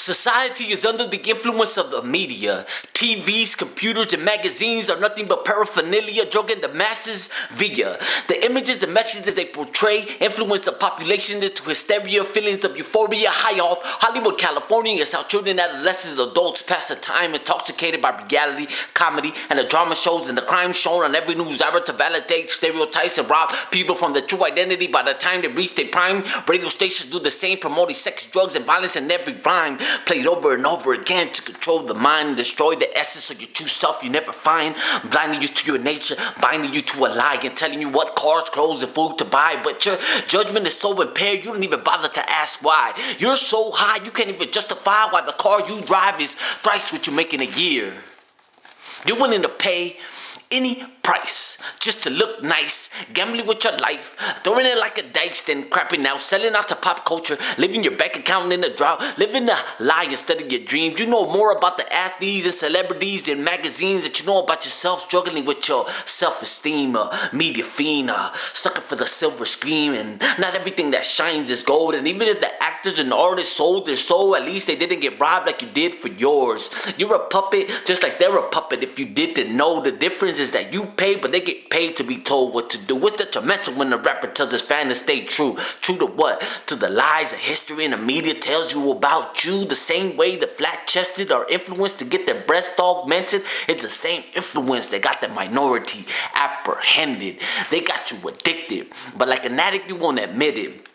Society is under the influence of the media. TVs, computers, and magazines are nothing but paraphernalia drugging the masses via the images and messages they portray influence the population into hysteria, feelings of euphoria. High off Hollywood, California is how children, adolescents, and adults pass the time intoxicated by reality, comedy, and the drama shows and the crime shown on every news hour to validate stereotypes and rob people from their true identity. By the time they reach their prime, radio stations do the same, promoting sex, drugs, and violence in every rhyme, played over and over again to control the mind and destroy the essence of your true self you never find, blinding you to your nature, binding you to a lie, and telling you what cars, clothes, and food to buy. But your judgment is so impaired you don't even bother to ask why. You're so high you can't even justify why the car you drive is thrice what you make in a year. You're willing to pay any price just to look nice, gambling with your life, throwing it like a dice, then crapping out, selling out to pop culture, living your bank account in a drought, living a lie instead of your dreams. You know more about the athletes and celebrities and magazines that you know about yourself, struggling with your self-esteem, media fiend, sucker for the silver screen, and not everything that shines is gold. And even if the actors and artists sold their soul, at least they didn't get robbed like you did for yours. You're a puppet just like they're a puppet. If you didn't know, the difference is that you pay, but they get paid to be told what to do. It's detrimental when the rapper tells his fan to stay true. True to what? To the lies of history and the media tells you about you. The same way the flat-chested are influenced to get their breast augmented, it's the same influence that got the minority apprehended. They got you addicted, but like an addict you won't admit it.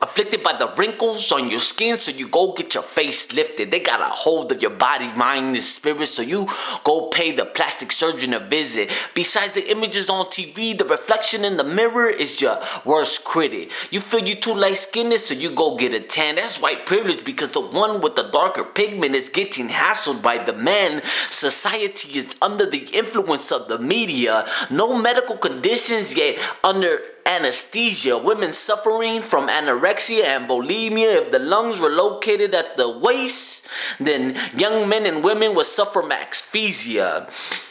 Afflicted by the wrinkles on your skin, so you go get your face lifted. They got a hold of your body, mind, and spirit, so you go pay the plastic surgeon a visit. Besides the images on TV, the reflection in the mirror is your worst critic. You feel you too light-skinned, so you go get a tan. That's white privilege, because the one with the darker pigment is getting hassled by the men. Society is under the influence of the media. No medical conditions, yet under anesthesia. Women suffering from anorexia and bulimia. If the lungs were located at the waist, then young men and women would suffer from asphyxia.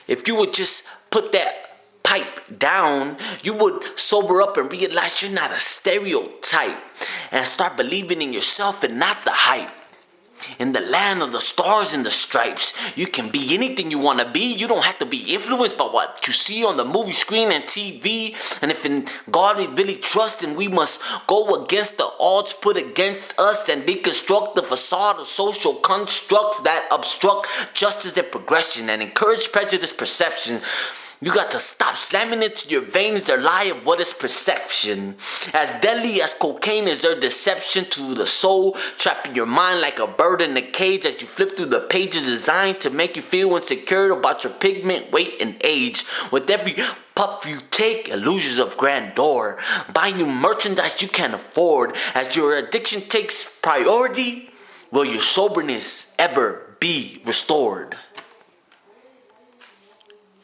If you would just put that pipe down, you would sober up and realize you're not a stereotype and start believing in yourself and not the hype. In the land of the stars and the stripes, you can be anything you want to be. You don't have to be influenced by what you see on the movie screen and TV. And if in God we really trust, then we must go against the odds put against us and deconstruct the facade of social constructs that obstruct justice and progression and encourage prejudice perception. You got to stop slamming into your veins their lie of what is perception. As deadly as cocaine is their deception to the soul, trapping your mind like a bird in a cage as you flip through the pages designed to make you feel insecure about your pigment, weight, and age. With every puff you take, illusions of grandeur, buying you merchandise you can't afford. As your addiction takes priority, will your soberness ever be restored?